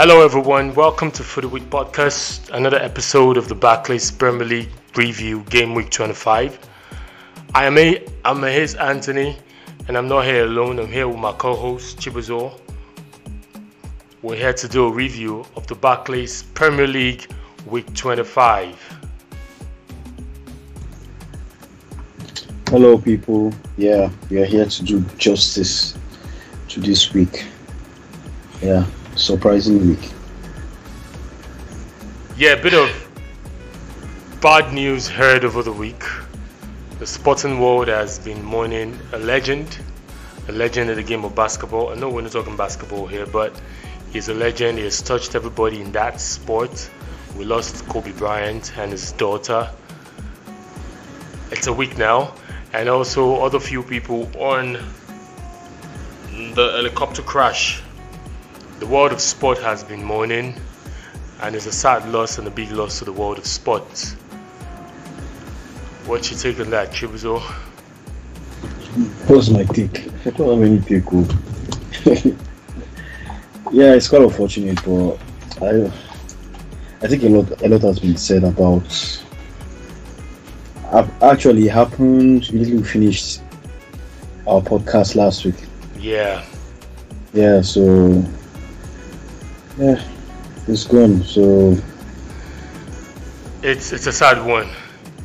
Hello everyone, welcome to For the Week podcast, another episode of the Barclays Premier League review game week 25. I'm his Anthony, and I'm not here alone. I'm here with my co-host Chibuzo. We're here to do a review of the Barclays Premier League week 25. Hello people, we are here to do justice to this week. Surprising week. A bit of bad news heard over the week. The sporting world has been mourning a legend in the game of basketball. I know we're not talking basketball here, but he's a legend. He has touched everybody in that sport. We lost Kobe Bryant and his daughter. It's a week now. And also other few people on the helicopter crash. The world of sport has been mourning, and it's a sad loss and a big loss to the world of sport. What's your take on that, Chibuzo? What's my take? I don't have any take. It's quite unfortunate, but I think a lot has been said about. Actually, it happened immediately we finished our podcast last week. It's gone. So it's a sad one.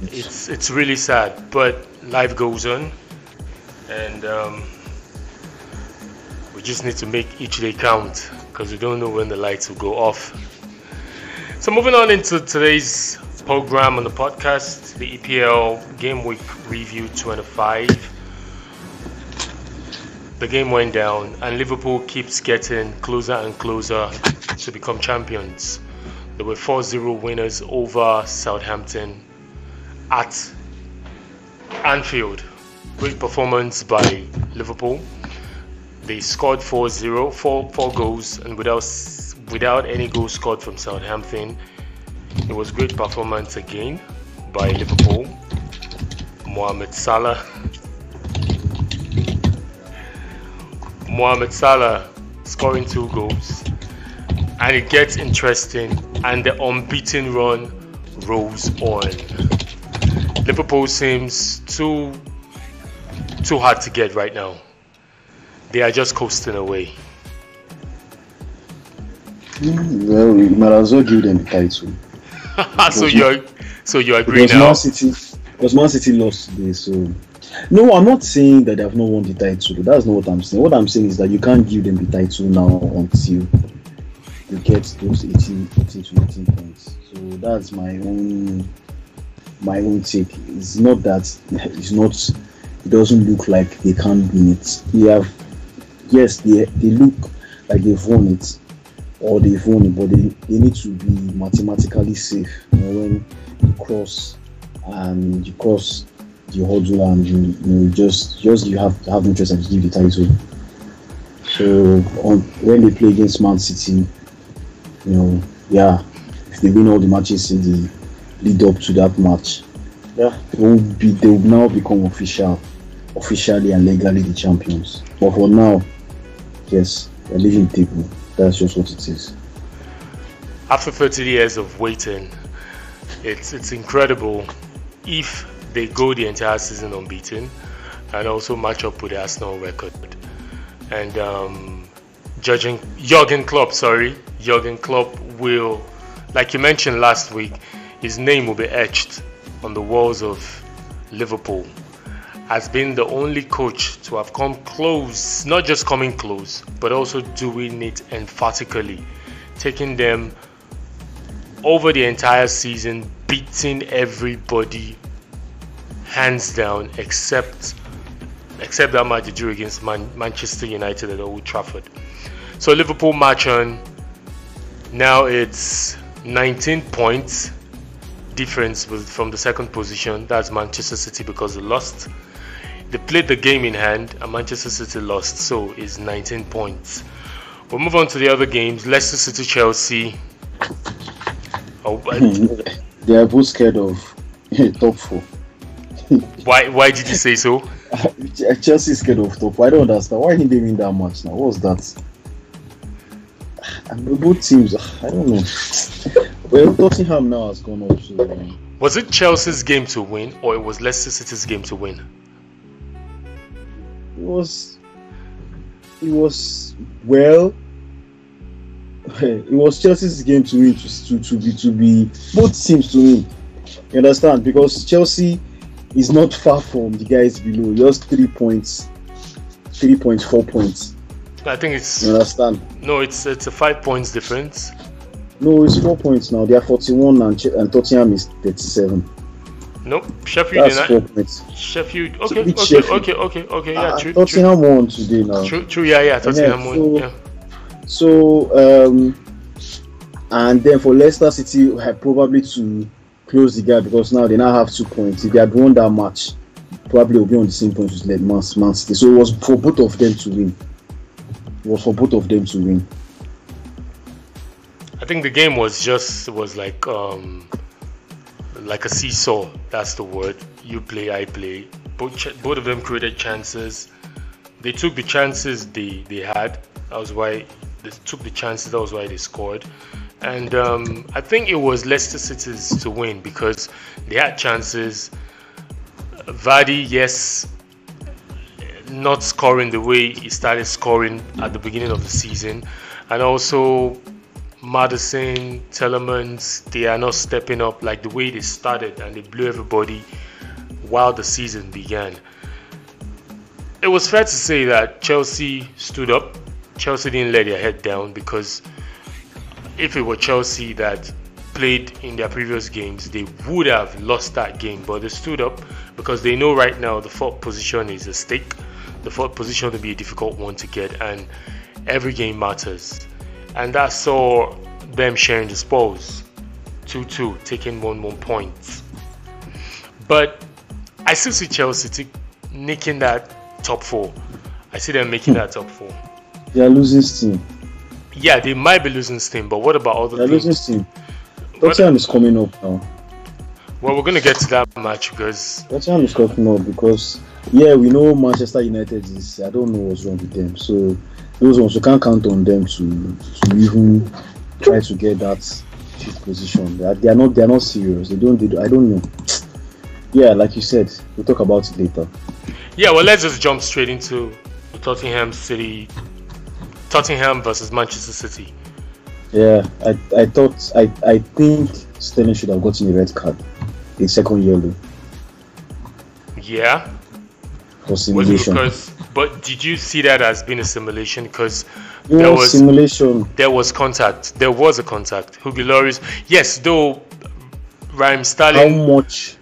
It's really sad, but life goes on, and we just need to make each day count because we don't know when the lights will go off. So moving on into today's program on the podcast, the EPL Game Week Review 25. The game went down and Liverpool keeps getting closer and closer to become champions. They were 4-0 winners over Southampton at Anfield. Great performance by Liverpool. They scored 4-0, four goals, and without any goals scored from Southampton. It was great performance again by Liverpool. Mohamed Salah scoring 2 goals, and it gets interesting, and the unbeaten run rolls on. Liverpool seems too hard to get right now. They are just coasting away. Well, we might as well give them the title. So you agree now? Because Man City lost today, so no, I'm not saying that they have not won the title. That's not what I'm saying. What I'm saying is that you can't give them the title now until you get those 18 to 19 points. So that's my own take. It's not that it doesn't look like they can't win it. They look like they've won it, or they've won it, but they need to be mathematically safe. When you cross the hurdle, and you have no choice to give the title. So when they play against Man City, if they win all the matches in the lead up to that match, they will now become officially and legally the champions. But for now, yes, they're leaving the table. That's just what it is. After 30 years of waiting, it's incredible if they go the entire season unbeaten and also match up with the Arsenal record. And judging Jurgen Klopp will, like you mentioned last week, his name will be etched on the walls of Liverpool as being the only coach to have come close, not just coming close, but also doing it emphatically, taking them over the entire season, beating everybody hands down except that match they drew against Manchester United at Old Trafford. So Liverpool march on. Now it's 19 points difference from the second position. That's Manchester City, because they lost. They played the game in hand and Manchester City lost, so it's 19 points. We'll move on to the other games. Leicester City, Chelsea. They are both scared of top 4. Why did you say so? Chelsea is scared of top 4. I don't understand. Why didn't they win that match now? What was that? And both teams, I don't know. Well, Tottenham now has gone up. So, Was it Chelsea's game to win, or it was Leicester City's game to win? It was well. It was Chelsea's game to win, to be both teams to win. You understand? Because Chelsea is not far from the guys below, just 3 points, 3.4 points. I think it's. You understand? No, it's a 5 points difference. No, it's 4 points now. They are 41 and Tottenham is 37. Nope, Sheffield. That's 4 points. Sheffield. Okay. Yeah, true. Tottenham won today now. True. Yeah. Tottenham won. Yeah. So, and then for Leicester City, probably to close the gap because now they now have 2 points. If they had won that match, probably will be on the same points with Man City. So it was for both of them to win. I think the game was like a seesaw. That's the word. You play, I play. Both of them created chances. They took the chances they had. That was why they took the chances. That was why they scored. And I think it was Leicester City's to win because they had chances. Vardy, yes, not scoring the way he started scoring at the beginning of the season, and also Maddison, Telemans, they are not stepping up like the way they started, and they blew everybody while the season began. It was fair to say that Chelsea stood up. Chelsea didn't let their head down, because if it were Chelsea that played in their previous games, they would have lost that game, but they stood up because they know right now the fourth position is a stake. The fourth position will be a difficult one to get, and every game matters. And that saw them sharing the spoils, 2-2, taking 1 point. But I still see Chelsea nicking that top 4. I see them making that top 4. They are losing steam. Yeah, they might be losing steam, but what about other teams? They're losing steam. Tottenham is coming up now. Well, we're going to get to that match because Tottenham is coming up because, yeah, we know Manchester United is. I don't know what's wrong with them. So those ones, we can't count on them to even try to get that 5th position. They are not serious. I don't know. Yeah, like you said, we'll talk about it later. Yeah, well, let's just jump straight into Tottenham versus Manchester City. Yeah, I think Sterling should have gotten a red card, a second yellow. Yeah. For simulation. But did you see that as being a simulation? Because simulation. There was contact. There was a contact. Hugo Lloris. Yes, though Raheem Sterling. How much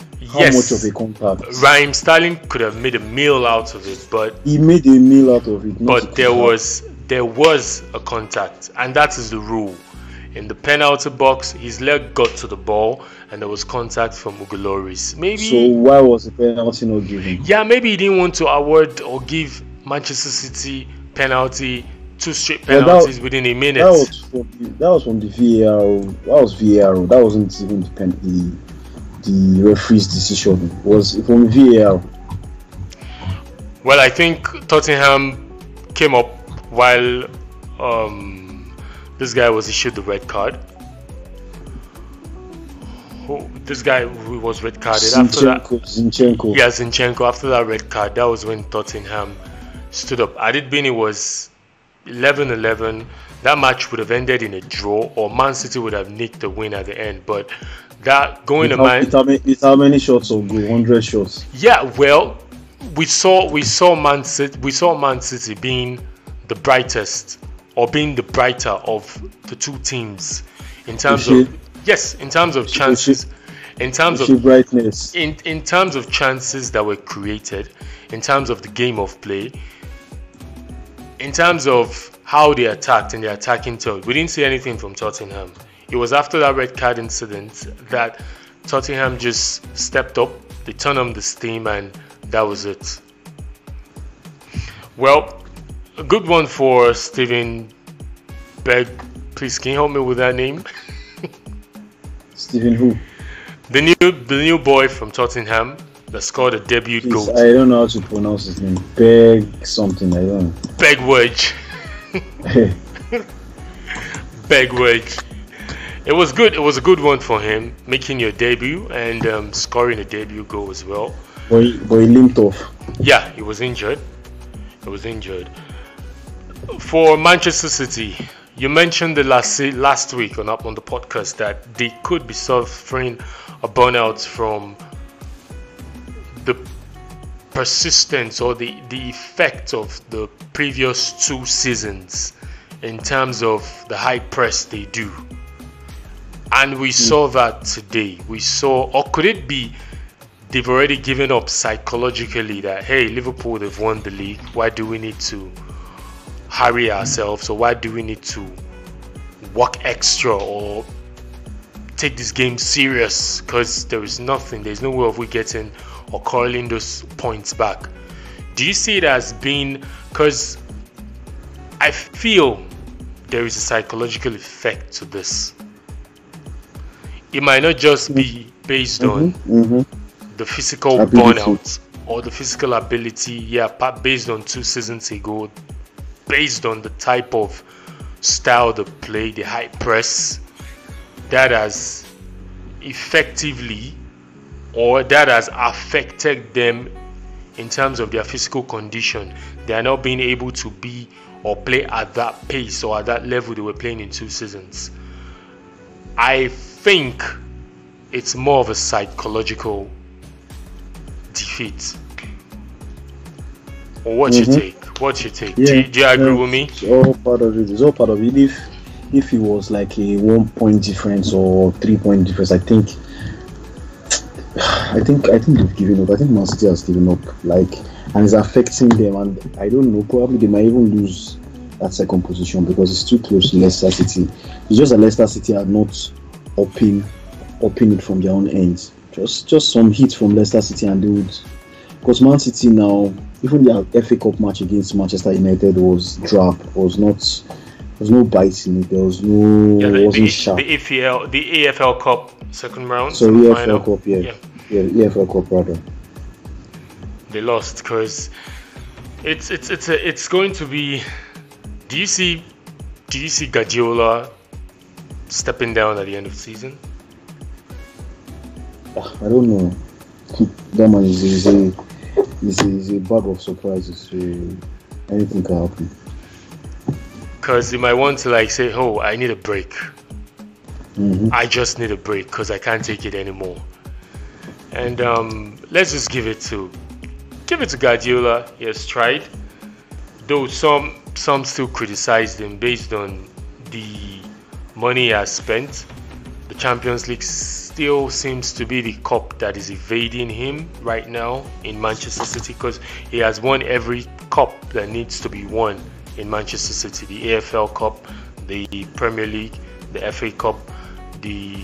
of a contact? Raheem Sterling could have made a meal out of it, but he made a meal out of it. But there was a contact, and that is the rule. In the penalty box, his leg got to the ball, and there was contact from Hugo Lloris. Maybe. So why was the penalty not given? Yeah, maybe he didn't want to award or give Manchester City penalty, 2 straight penalties within a minute. That was from the VAR. That was VAR. That wasn't even the referee's decision. It was from VAR. Well, I think Tottenham came up while this guy was issued the red card. This guy who was red carded Zinchenko. Yeah, Zinchenko. After that red card, that was when Tottenham stood up. Had it been, it was 11-11. That match would have ended in a draw, or Man City would have nicked the win at the end. But that going to Man, it's how many shots on goal? 100 shots. Yeah, well, we saw Man City being the brightest, or being the brighter of the two teams in terms of chances, in terms of brightness, in terms of chances that were created, in terms of the game of play, in terms of how they attacked and the attacking third. We didn't see anything from Tottenham. It was after that red card incident that Tottenham just stepped up, they turned on the steam, and that was it. Well, a good one for Steven Berg. Please, can you help me with that name? Steven who? The new boy from Tottenham that scored a debut goal. I don't know how to pronounce his name. Berg something, I don't know. Berg Wedge. Peg wedge. It was good. It was a good one for him, making your debut and scoring a debut goal as well. But he limped off. Yeah, he was injured. For Manchester City, you mentioned the last week on the podcast that they could be suffering a burnout from the persistence or the effect of the previous 2 seasons in terms of the high press they do. And we saw that today. Or could it be they've already given up psychologically that, hey, Liverpool, they've won the league. Why do we need to hurry ourselves? Or why do we need to work extra or take this game serious? Because there's no way of we getting or calling those points back. Do you see it as being, because I feel there is a psychological effect to this. It might not just be based on the physical burnout or the physical ability, based on 2 seasons ago, based on the type of style they play, the high press, that has effectively or that has affected them in terms of their physical condition. They are not being able to be or play at that pace or at that level they were playing in 2 seasons. I think it's more of a psychological defeat. Or what's your take? Yeah, do you agree with me? It's all part of it. If it was like a 1 point difference or 3 point difference, I think they've given up. I think Man City has given up, and it's affecting them. And I don't know, probably they might even lose that second position because it's too close to Leicester City. It's just that Leicester City are not upping it from their own ends. Just some hits from Leicester City and they would. Because Man City now, even their FA Cup match against Manchester United was drab. There was no bite in it. There was no. Yeah, wasn't sharp. The AFL Cup second round. So EFL Cup, yeah, EFL Cup rather. They lost because it's going to be. Do you see Guardiola stepping down at the end of the season? I don't know. That man is a bag of surprises. So anything can happen. Because he might want to say, "Oh, I need a break. I just need a break because I can't take it anymore." And let's just give it to Guardiola. He has tried, though some still criticized him based on the money he has spent. The Champions League still seems to be the cup that is evading him right now in Manchester City because he has won every cup that needs to be won in Manchester City. The AFL Cup, the Premier League, the FA Cup, the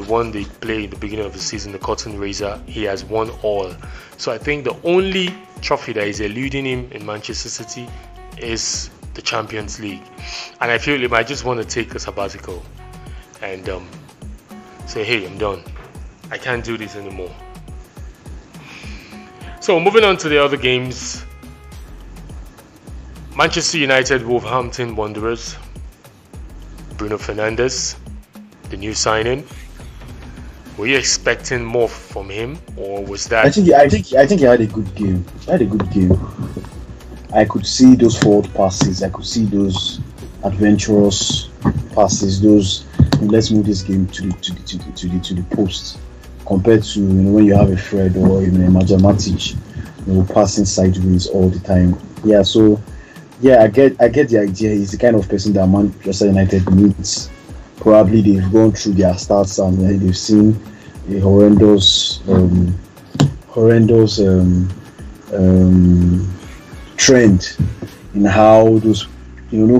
one they play in the beginning of the season, the Cotton Razor. He has won all. So I think the only trophy that is eluding him in Manchester City is the Champions League. And I feel he might just want to take a sabbatical and say, hey, I'm done. I can't do this anymore. So moving on to the other games. Manchester United, Wolverhampton Wanderers. Bruno Fernandes, the new signing. Were you expecting more from him, or was that? I think he had a good game. I could see those forward passes. I could see those adventurous passes. Those let's move this game to the post. Compared to when you have a Fred or a Matic, passing sideways all the time. Yeah, so I get the idea. He's the kind of person that Manchester United needs. Probably they've gone through their stats and they've seen a horrendous trend in how those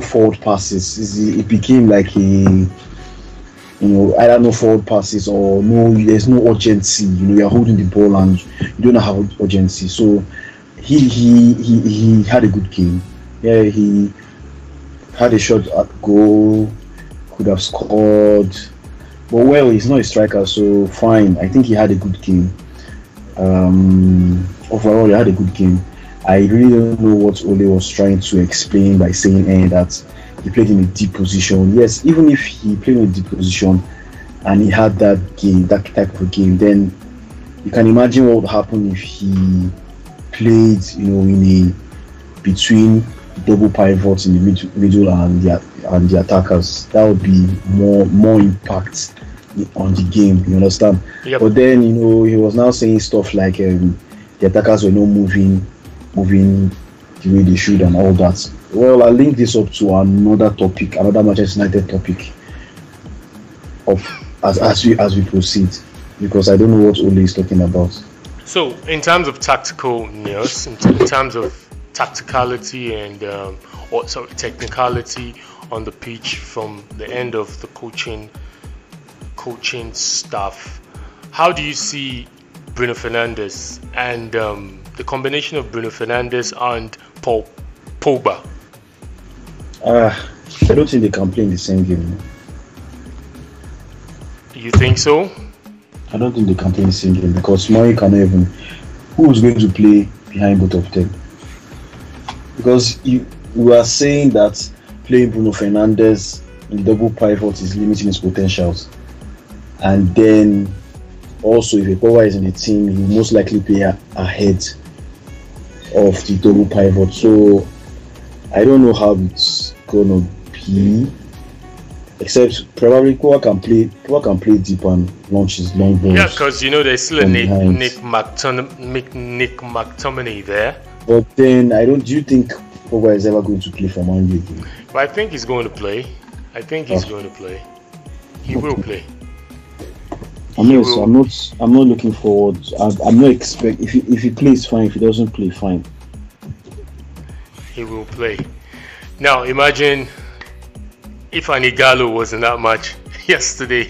forward passes. It became like a either no forward passes or there's no urgency. You're holding the ball and you don't have urgency. So he had a good game. Yeah, he had a shot at goal, could have scored. But he's not a striker, so fine. I think he had a good game. Overall, he had a good game. I really don't know what Ole was trying to explain by saying that he played in a deep position. Yes, even if he played in a deep position and he had that type of game, then you can imagine what would happen if he played, in a between double pivots in the middle and the attackers. That would be more impact on the game. You understand? Yep. But then he was now saying stuff like the attackers were not moving the way they should and all that. Well, I'll link this up to another Manchester United topic as we proceed, because I don't know what Ole is talking about. So, in terms of tactical news, in terms of tacticality and technicality on the pitch from the end of the coaching staff, how do you see Bruno Fernandes and the combination of Bruno Fernandes and Paul Pogba? I don't think they can play in the same game. You think so? I don't think they can play in the same game because Murray cannot even. Who is going to play behind both of them? Because we are saying that playing Bruno Fernandes in double pivot is limiting his potentials, and then also if a Pogba is in the team, he will most likely play ahead of the double pivot. So I don't know how it's gonna be, except probably Pogba can play deep and launch his long balls. Yeah, because there's still a Nick McTominay there. But then do you think Pogba is ever going to play for Man U again? But I think he's going to play. Going to play. He will play. I'm not looking forward. I'm not expect if he plays fine. If he doesn't play, fine. He will play. Now imagine if Anigalo was in that match yesterday.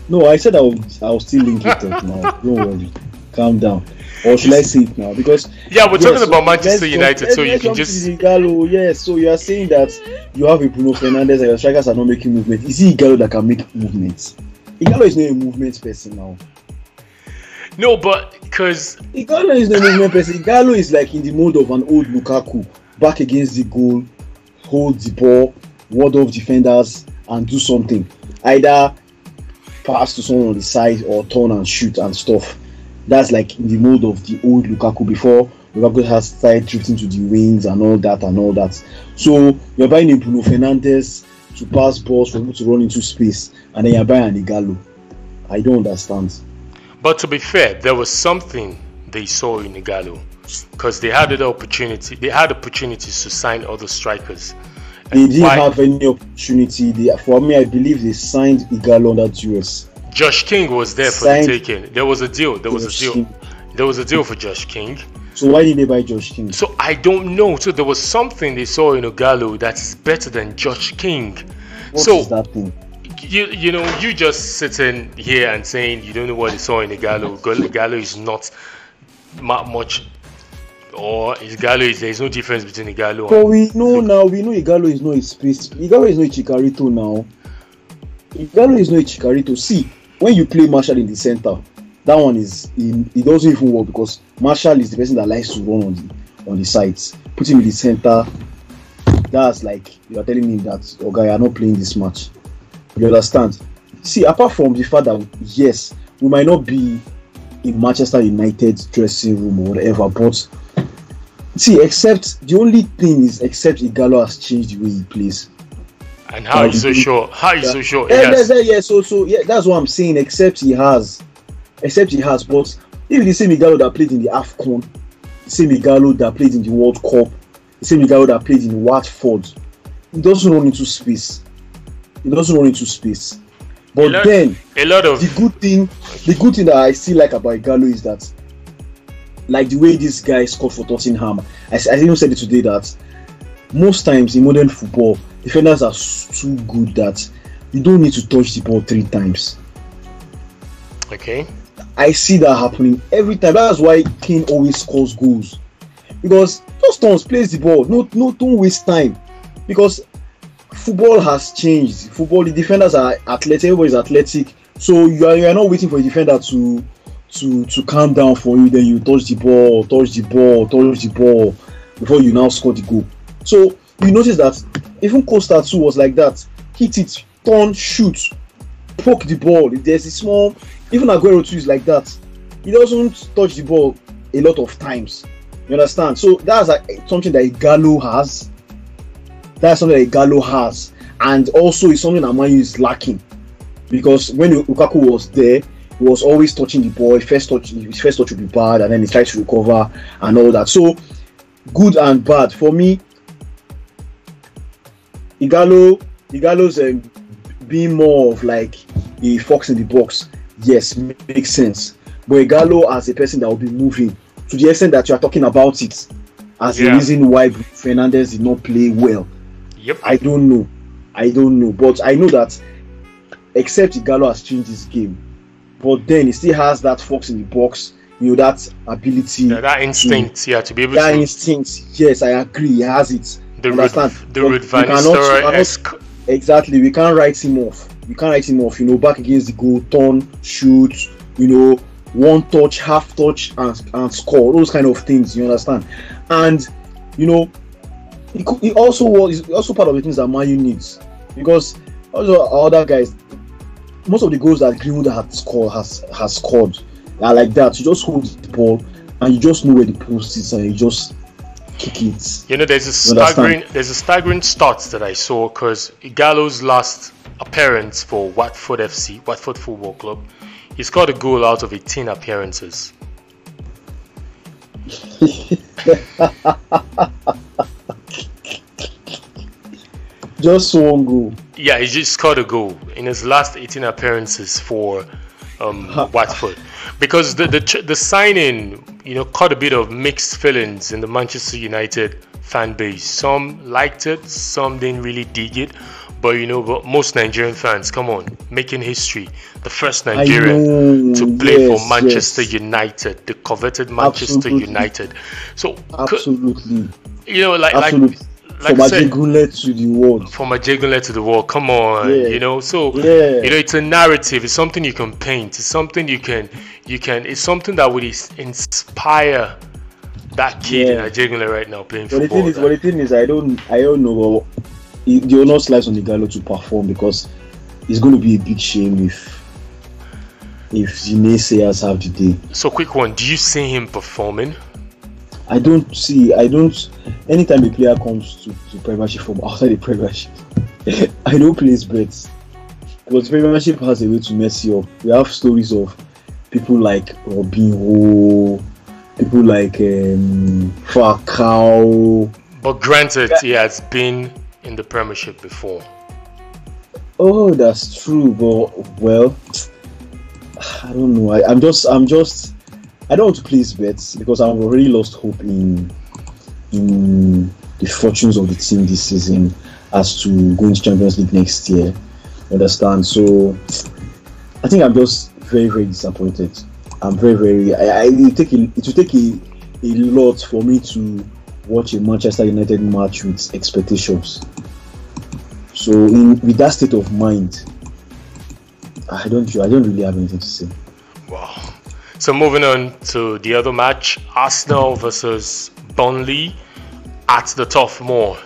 No, I said I'll still link it up now. Don't worry. Calm down. Or should I say it now? Because we're talking about Manchester United, so you can just. Igalo, yes. So you are saying that you have a Bruno Fernandes and your strikers are not making movement. Is it Igalo that can make movements? Igalo is not a movement person now. No, but because Igalo is not a movement person. Igalo is like in the mode of an old Lukaku, back against the goal, hold the ball, ward off defenders, and do something. Either pass to someone on the side or turn and shoot and stuff. That's like in the mode of the old Lukaku before Lukaku has started drifting to the wings and all that. So you're buying a Bruno Fernandes to pass balls for people to run into space, and then you're buying an Igalo. I don't understand. But to be fair, there was something they saw in Igalo, because they had the opportunity. They had opportunities to sign other strikers. They didn't have any opportunity. For me, I believe they signed Igalo under duress. Josh King was there for the taking. There was a deal. There was a deal for Josh King. So why did they buy Josh King? So I don't know. So there was something they saw in Igalo that is better than Josh King. What is that thing? You just sitting here and saying you don't know what they saw in Igalo. Igalo is not much, or there's no difference between Igalo. But we know Igalo is not a space. Igalo is not a Chicharito now. Igalo is not a Chicharito. See, when you play Marshall in the center, that one it doesn't even work, because Marshall is the person that likes to run on the sides. Put him in the center. That's like you are telling me that you are not playing this match. You understand? See, apart from the fact that yes, we might not be in Manchester United dressing room or whatever, but see, except Igalo has changed the way he plays. And how are you so sure? Yeah, that's what I'm saying. Except he has. But if the same Igalo that played in the AFCON, the same Igalo that played in the World Cup, the same Igalo that played in Watford, he doesn't run into space. But the good thing that I still like about Igalo is that, like the way this guy scored for Tottenham, I even said it today that most times in modern football, defenders are too good that you don't need to touch the ball 3 times. Okay. I see that happening every time. That's why Kane always scores goals, because just plays the ball. No, don't waste time, because football has changed. The defenders are athletic. Everybody's athletic, so you are not waiting for a defender to calm down for you. Then you touch the ball before you now score the goal. So you notice that even Costa too was like that. Hit it, turn, shoot, poke the ball. If there's a small, even Aguero too is like that. He doesn't touch the ball a lot of times. You understand? So that's something that Igalo has. That's something that Igalo has, and also it's something that Man U is lacking, because when Lukaku was there, he was always touching the ball. His first touch would be bad, and then he tries to recover and all that. So good and bad for me. Igalo's being more of like a fox in the box, yes, makes sense. But Igalo as a person that will be moving to the extent that you are talking about it as a reason why Fernandes did not play well. Yep. I don't know, but I know that except Igalo has changed his game, but then he still has that fox in the box, that ability, that instinct, to be able that to. Instinct, yes, I agree, he has it. The Ruud van Nistelrooy-esque. Exactly, we can't write him off. Back against the goal, turn, shoot, one touch, half touch, and score. Those kind of things, you understand? And he also part of the things that Man U needs, because also other guys, most of the goals that Greenwood has scored are like that. You just hold the ball and you just know where the post is and you just kick it. There's a staggering stat that I saw, because Igalo's last appearance for Watford Football Club, he scored a goal out of 18 appearances. Just one goal. Yeah, he just scored a goal in his last 18 appearances for Watford. Because the signing, caught a bit of mixed feelings in the Manchester United fan base. Some liked it, some didn't really dig it. But but most Nigerian fans, come on, making history. The first Nigerian to play for Manchester United, the coveted Manchester United. So absolutely, absolutely. Like from Ajegunle to the world. From Ajegunle to the world. Come on, So it's a narrative. It's something you can paint. It's something you can. It's something that would inspire that kid in Ajegunle right now playing football. But the thing is, I don't know. The onus lies on Igalo to perform, because it's going to be a big shame if the naysayers have the day. So quick one, do you see him performing? I don't. Anytime a player comes to Premiership from outside the Premiership, I don't place bets, because Premiership has a way to mess you up. We have stories of people like Robinho, people like Falcao. But granted, he has been in the Premiership before. Oh, that's true, but well, I don't know. I'm just. I don't want to place bets, because I've already lost hope in the fortunes of the team this season as to going to Champions League next year. Understand? So I think I'm just very, very disappointed. I'm very, very. It will take a lot for me to watch a Manchester United match with expectations. So with that state of mind, I don't really have anything to say. Wow. So moving on to the other match, Arsenal versus Burnley at the Turf Moor.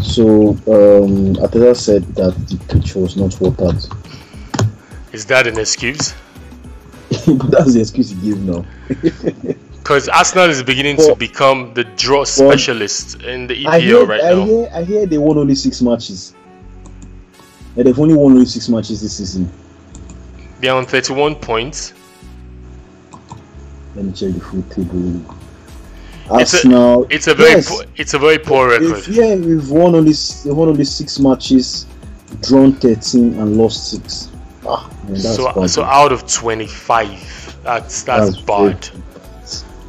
So Ateta said that the pitch was not watered. Is that an excuse? But that's the excuse he gave now. Because Arsenal is beginning to become the draw specialist in the EPL now. I hear they won only 6 matches. They've only won only 6 matches this season. They're on 31 points. Let me check the full table. Arsenal. It's a very poor record. We've won only 6 matches, drawn 13 and lost 6. So out of 25, that's bad.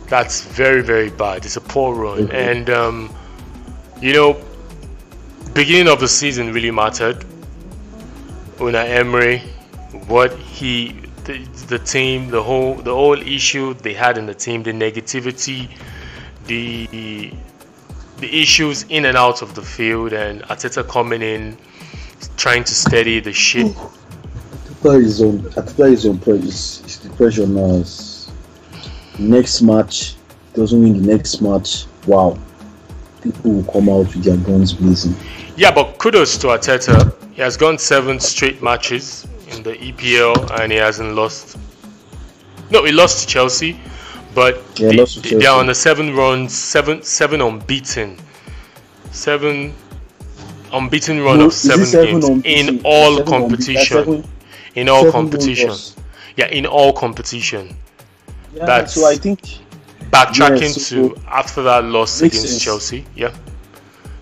That's very, very bad. It's a poor run. And beginning of the season really mattered. Unai Emery, the team, the whole issue they had in the team, the negativity, the issues in and out of the field, and Arteta coming in, trying to steady the ship. Arteta is on pressure. It's the pressure now. Next match, doesn't win the next match. Wow, people will come out with their guns blazing. Yeah, but kudos to Arteta. He has gone 7 straight matches in the EPL and he hasn't lost. No, he lost to Chelsea, but they are on a 7 runs, seven unbeaten. 7 unbeaten run of 7 games in all competition. In all competition. Yeah, in all competition. Yeah, that's so I think backtracking to after that loss against Chelsea. Yeah.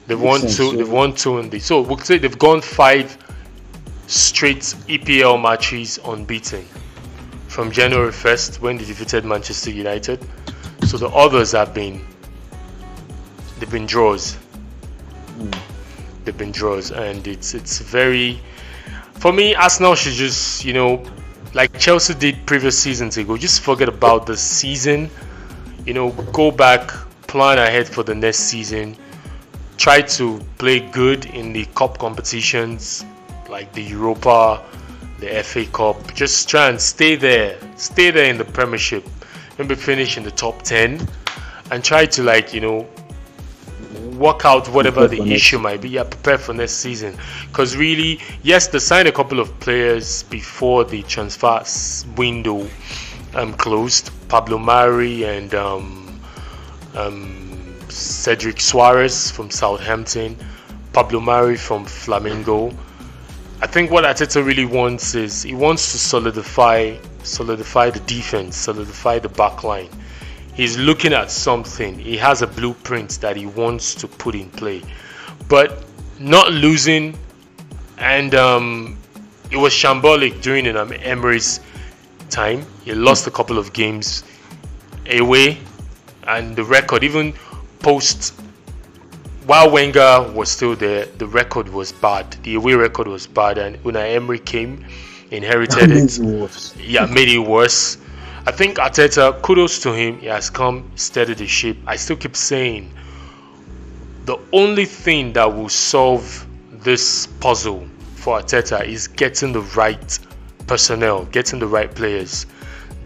They've won two. They've won 2 in the. So we'll say they've gone 5 straight EPL matches unbeaten from January 1st when they defeated Manchester United. So the others they've been draws. They've been draws, and it's very. For me, Arsenal should just, like Chelsea did previous seasons ago, just forget about the season. Go back, plan ahead for the next season. Try to play good in the cup competitions like the Europa, the FA Cup. Just try and stay there in the Premiership. Maybe finish in the top 10 and try to work out whatever the issue might be. Yeah, prepare for next season. Because really, yes, they signed a couple of players before the transfer window closed. Pablo Mari and Cedric Suarez from Southampton, Pablo Mari from Flamengo. I think what Arteta really wants is he wants to solidify the defense, solidify the back line. He's looking at something. He has a blueprint that he wants to put in play, but not losing. And it was shambolic during Emery's time. He lost a couple of games away, and the record, even post while Wenger was still there, the record was bad. The away record was bad, and when Emery came, inherited it. Yeah, made it worse. I think Arteta, kudos to him. He has come, steadied the ship. I still keep saying the only thing that will solve this puzzle for Arteta is getting the right personnel, getting the right players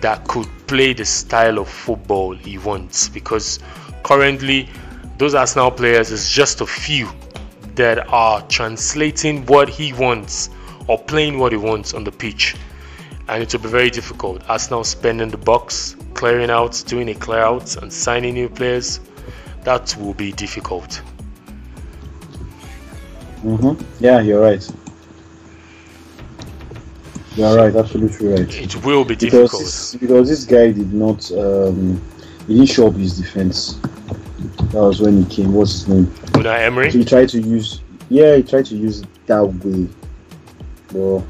that could play the style of football he wants. Because currently, those Arsenal players is just a few that are translating what he wants or playing what he wants on the pitch. And it will be very difficult. Arsenal spending the bucks, clearing out, doing a clear out and signing new players. That will be difficult. Yeah, you're right. You're right, absolutely right. It will be difficult. Because this guy did not, he didn't show up his defense. That was when he came. What's his name? Unai Emery? So he tried to use it that way. But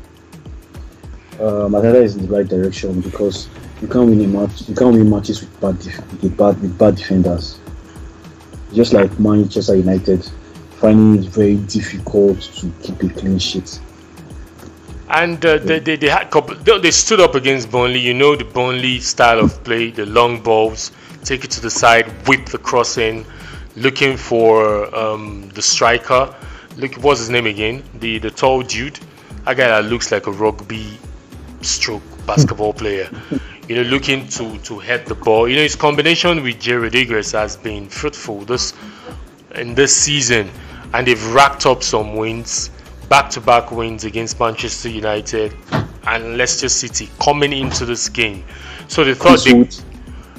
Arteta is in the right direction because you can't win a match. You can't win matches with bad defenders. Just like Manchester United, finding it very difficult to keep a clean sheet. And they had couple. They stood up against Burnley. The Burnley style of play, the long balls, take it to the side, whip the cross in, looking for the striker. Look, what's his name again? The tall dude, a guy that looks like a rugby stroke basketball player. Looking to head the ball. His combination with Jerry Rodriguez has been fruitful this season, and they've racked up some wins. Back-to-back wins against Manchester United and Leicester City coming into this game. So they thought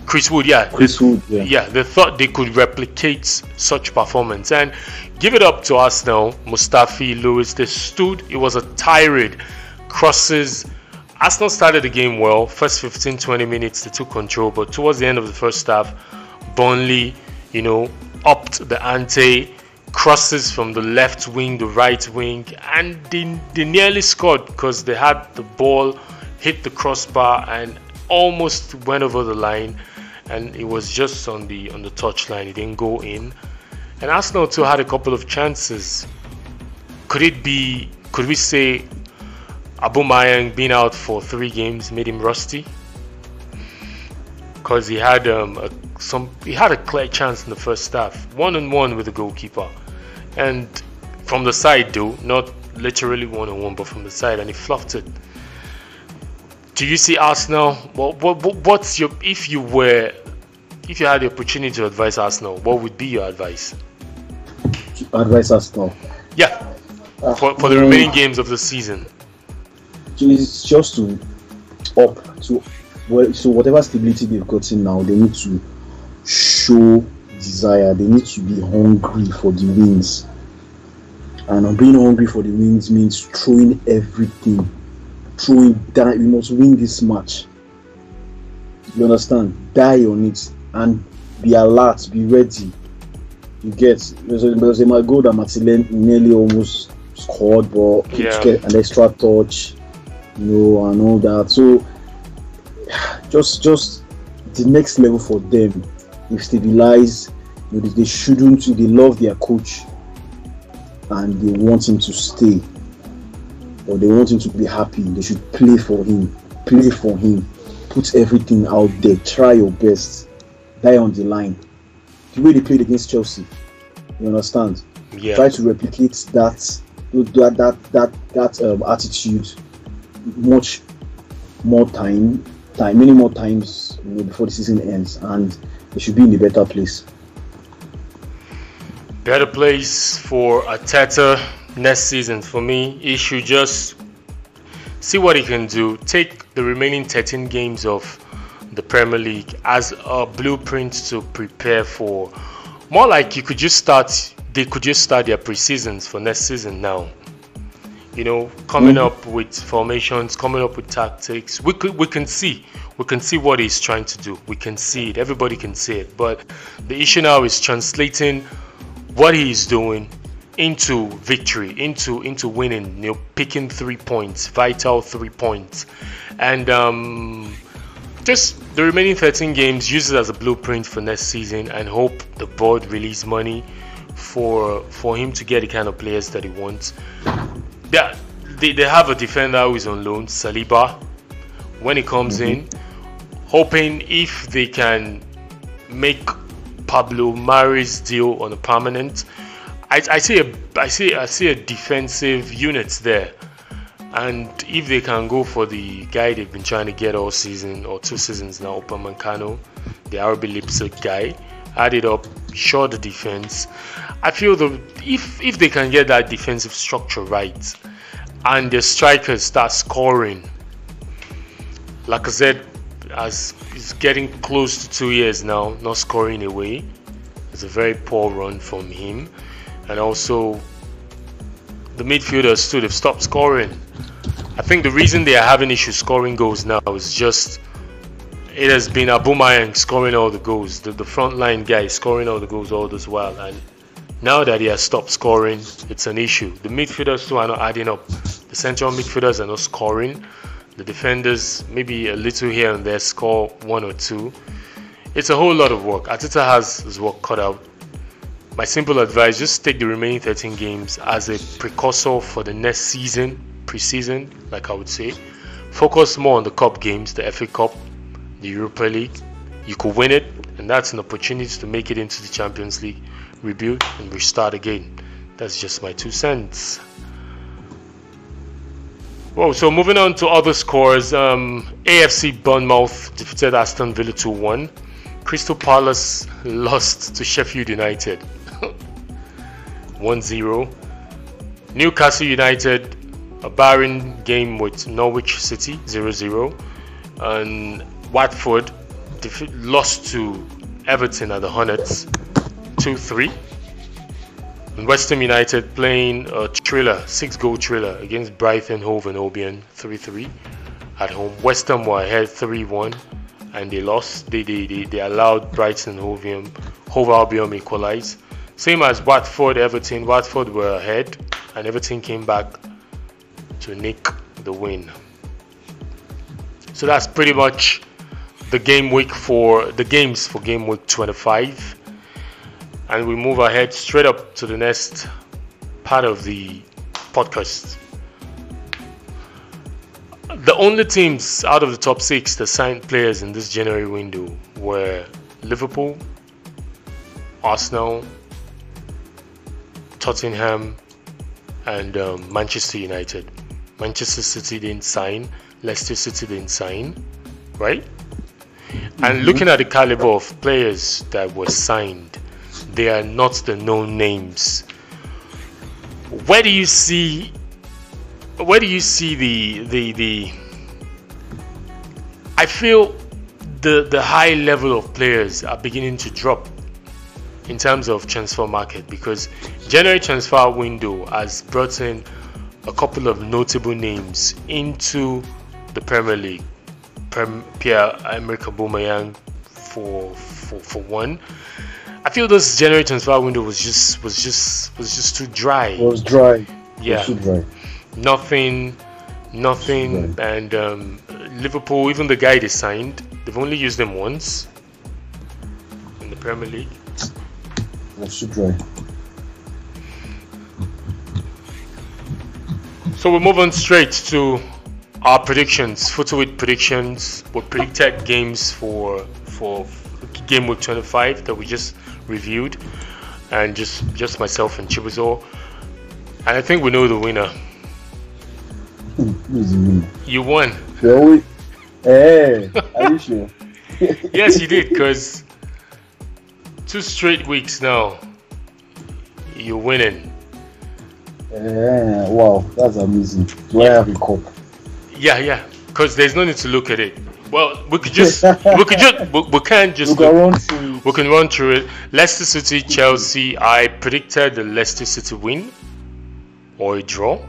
Chris Wood, yeah. They thought they could replicate such performance. And give it up to Arsenal, Mustafi, Lewis. They stood. It was a tirade. Crosses. Arsenal started the game well. First 15-20 minutes they took control, but towards the end of the first half, Burnley, upped the ante. Crosses from the left wing, the right wing, and they nearly scored because they had the ball hit the crossbar and almost went over the line, and it was just on the touchline. It didn't go in. And Arsenal too had a couple of chances. Could we say Aubameyang being out for 3 games made him rusty? Because he had a clear chance in the first half, 1-on-1 with the goalkeeper, and from the side though, not literally 1-on-1, but from the side, and he fluffed it. Do you see Arsenal? What's your if you had the opportunity to advise Arsenal? What would be your advice? advise us now. Yeah, for the remaining games of the season. It's just to so whatever stability they've gotten now, they need to show desire. They need to be hungry for the wins. And being hungry for the wins means throwing everything. Throwing down. We must win this match. You understand? Die on it and be alert, be ready. You get, there's a goal that Martinelli nearly almost scored, but get an extra touch, and all that. So just the next level for them. They've stabilized. They shouldn't. They love their coach, and they want him to stay, or they want him to be happy. They should play for him. Play for him. Put everything out there. Try your best. Die on the line. The way they played against Chelsea, you understand? Yeah. Try to replicate that attitude much more time, many more times, before the season ends, and they should be in a better place. Better place for Arteta next season. For me, he should just see what he can do. Take the remaining 13 games of the Premier League as a blueprint to prepare for. More like they could just start their pre-seasons for next season now. Coming up with formations, coming up with tactics. We can see what he's trying to do. We can see it. Everybody can see it. But the issue now is translating what he's doing into victory, into winning. Picking 3 points, vital 3 points, and just the remaining 13 games, use it as a blueprint for next season, and hope the board release money for him to get the kind of players that he wants. They have a defender who is on loan, Saliba, when he comes in, hoping if they can make Pablo Mari's deal on a permanent. I see a defensive unit there. And if they can go for the guy they've been trying to get all season or 2 seasons now, Upamecano, the RB Leipzig guy, add it up, shore the defense. I feel if they can get that defensive structure right and the strikers start scoring, Lacazette is getting close to 2 years now, not scoring away. It's a very poor run from him. And also, the midfielders too, they've stopped scoring. I think the reason they are having issues scoring goals now is just it has been Aubameyang scoring all the goals, the front line guy scoring all the goals all this while, and now that he has stopped scoring, it's an issue. The midfielders too are not adding up. The central midfielders are not scoring. The defenders, maybe a little here and there, score 1 or 2. It's a whole lot of work. Arteta has his work cut out. My simple advice, just take the remaining 13 games as a precursor for the next season, pre-season, like I would say. Focus more on the cup games, the FA Cup, the Europa League. You could win it, and that's an opportunity to make it into the Champions League, rebuild and restart again. That's just my 2 cents. Well, so moving on to other scores, AFC Bournemouth defeated Aston Villa 2-1. Crystal Palace lost to Sheffield United 1-0. Newcastle United, a barren game with Norwich City 0-0. And Watford lost to Everton at the Hornets 2-3. And West Ham United playing a thriller, 6-goal thriller against Brighton Hove and Albion 3-3 at home. West Ham were ahead 3-1 and they lost. They allowed Brighton and Hove Albion equalize. Same as Watford Everton. Watford were ahead and Everton came back to nick the win. So that's pretty much the games for game week 25. And we move ahead straight up to the next part of the podcast. The only teams out of the top 6 that signed players in this January window were Liverpool, Arsenal, Tottenham, and Manchester United. Manchester City didn't sign, Leicester City didn't sign, right? And looking at the caliber of players that were signed, they are not the known names. where do you see the I feel the high level of players are beginning to drop in terms of transfer market, because January transfer window has brought in a couple of notable names into the Premier League. Pierre-Emerick Aubameyang for one. I feel this January transfer window was just too dry. It was dry. Yeah. It was too dry. Nothing, and Liverpool, even the guy they signed, they've only used him once in the Premier League. It was too dry. So we'll move on straight to our predictions, Footweek predictions. We predicted games for game week 25 that we just reviewed, and just myself and Chibuzo, and I think we know the winner. Who's the winner? You won. Hey, are you sure? Yes, you did, because 2 straight weeks now you're winning. Wow, that's amazing. Do I have a cup? Yeah, because there's no need to look at it. Well, we can run through it. Leicester City, Chelsea. I predicted the Leicester City win or a draw.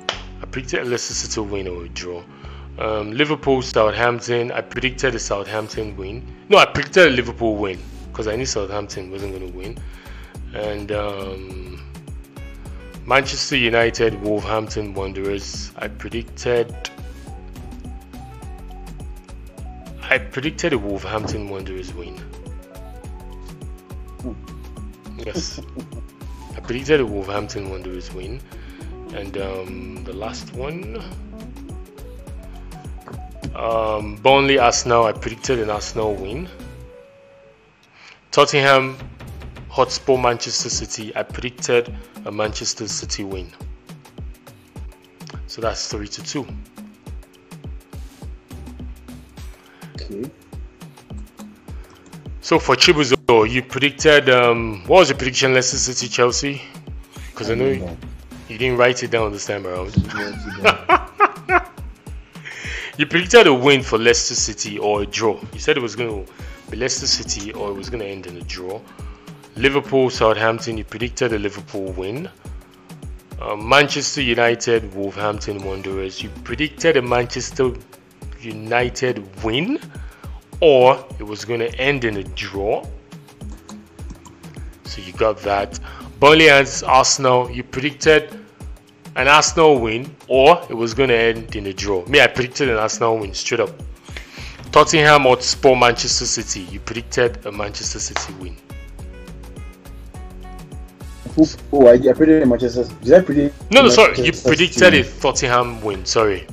I predicted Leicester City win or a draw. Liverpool, Southampton. I predicted the Southampton win. No, I predicted a Liverpool win because I knew Southampton wasn't going to win. And Manchester United, Wolverhampton Wanderers. I predicted a Wolverhampton Wanderers win. Yes, I predicted a Wolverhampton Wanderers win. And the last one, Burnley Arsenal. I predicted an Arsenal win. Tottenham Hotspur Manchester City. I predicted a Manchester City win. So that's 3-2. Okay. So for Chibuzo, you predicted what was your prediction? Leicester City, Chelsea? Because I know you didn't write it down this time around. You predicted a win for Leicester City or a draw. You said it was going to be Leicester City or it was going to end in a draw. Liverpool, Southampton, you predicted a Liverpool win. Manchester United, Wolverhampton Wanderers, you predicted a Manchester United win, or it was going to end in a draw. So you got that. Burnley and Arsenal, you predicted an Arsenal win, or it was going to end in a draw. Me, I predicted an Arsenal win, straight up. Tottenham Hotspur Manchester City, you predicted a Manchester City win. Oh, I predicted Manchester. Did I predict? No, sorry. You predicted a Tottenham win. Sorry.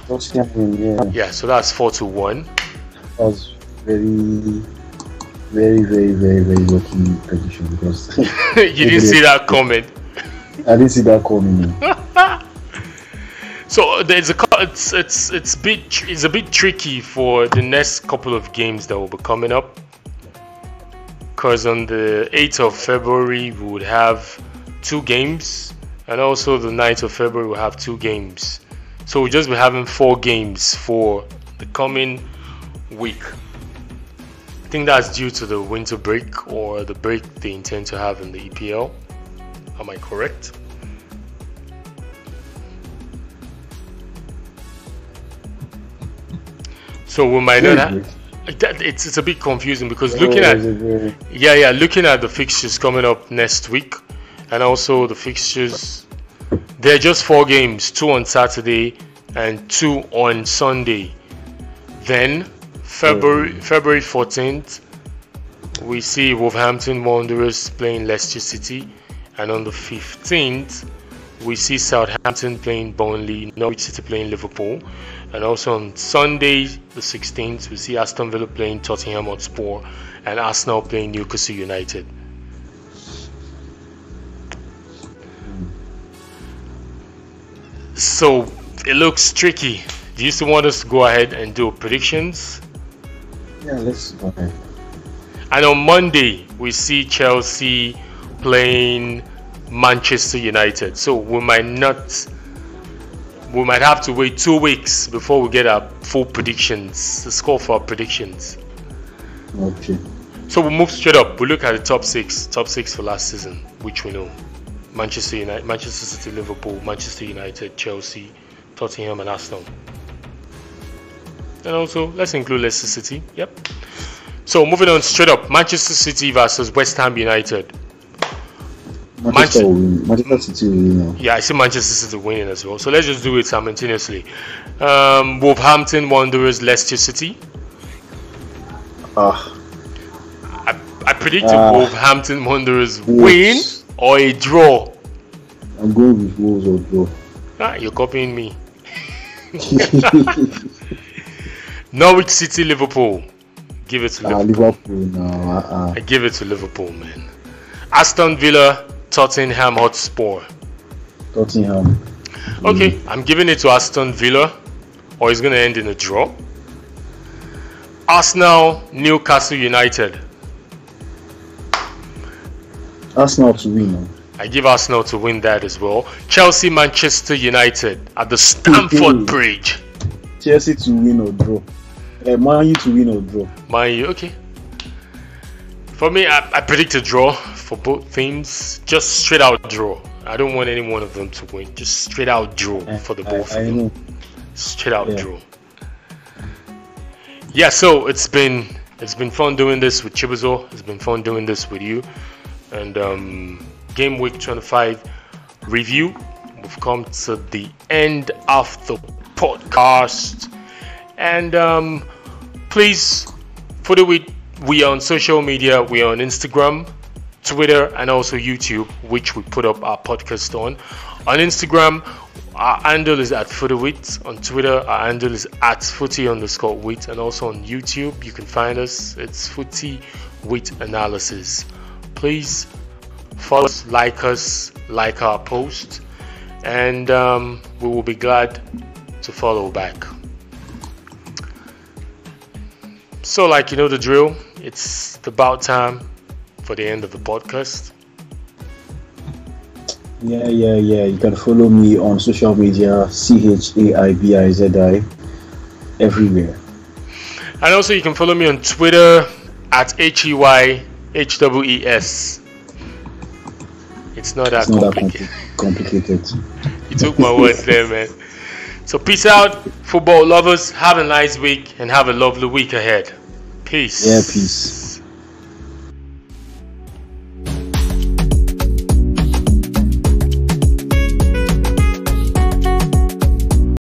Tottenham win, yeah. Yeah, so that's 4-1. That was very, very, very, very, very lucky prediction because you didn't see that coming. I didn't see that coming. So there's it's a bit tricky for the next couple of games that will be coming up. Because on the 8th of February we would have 2 games, and also the 9th of February we'll have 2 games. So we'll just be having 4 games for the coming week. I think that's due to the winter break or the break they intend to have in the EPL. Am I correct? So we might not have. It's a bit confusing because looking at the fixtures coming up next week, and also the fixtures, they're just 4 games, 2 on Saturday and 2 on Sunday. Then February 14th we see Wolverhampton Wanderers playing Leicester City, and on the 15th we see Southampton playing Burnley, Norwich City playing Liverpool. And also on Sunday, the 16th, we see Aston Villa playing Tottenham Hotspur and Arsenal playing Newcastle United. So it looks tricky. Do you still want us to go ahead and do predictions? Yeah, let's go ahead. And on Monday, we see Chelsea playing Manchester United. So we might have to wait 2 weeks before we get our full predictions, the score for our predictions. Okay. So we'll move straight up. We'll look at the top six for last season, which we know. Manchester United, Manchester City, Liverpool, Manchester United, Chelsea, Tottenham and Arsenal. And also, let's include Leicester City. Yep. So moving on straight up, Manchester City versus West Ham United. Manchester City will win now. Yeah, I see Manchester City winning as well. So let's just do it simultaneously. Wolverhampton Wanderers, Leicester City. I predict Wolverhampton Wanderers win or a draw. I'm going with Wolves or draw. You're copying me. Norwich City, Liverpool. Give it to Liverpool. No. I give it to Liverpool, man. Aston Villa, Tottenham Hotspur. Tottenham. Okay, I'm giving it to Aston Villa, or it's going to end in a draw. Arsenal, Newcastle United. Arsenal to win now. I give Arsenal to win that as well. Chelsea, Manchester United at the Stamford Bridge. Chelsea to win or draw. Man U to win or draw. Man U, okay. For me, I predict a draw for both teams. Just straight out draw. I don't want any one of them to win. Just straight out draw for the both of them. Straight out draw. Yeah, so it's been fun doing this with Chibuzo. It's been fun doing this with you. And game week 25 review. We've come to the end of the podcast. And please, we are on social media. We are on Instagram, Twitter, and also YouTube, which we put up our podcast on. On Instagram, our handle is at FootyWit. On Twitter, our handle is at footy_wit. And also on YouTube, you can find us. It's FootyWit Analysis. Please follow us, like our post, and we will be glad to follow back. So, like you know the drill, it's about time for the end of the podcast. Yeah. You can follow me on social media, CHAIBIZI, everywhere. And also you can follow me on Twitter at HEYHWES. It's not that complicated. You took my words there, man. So peace out, football lovers. Have a nice week and have a lovely week ahead. Peace. Yeah, peace.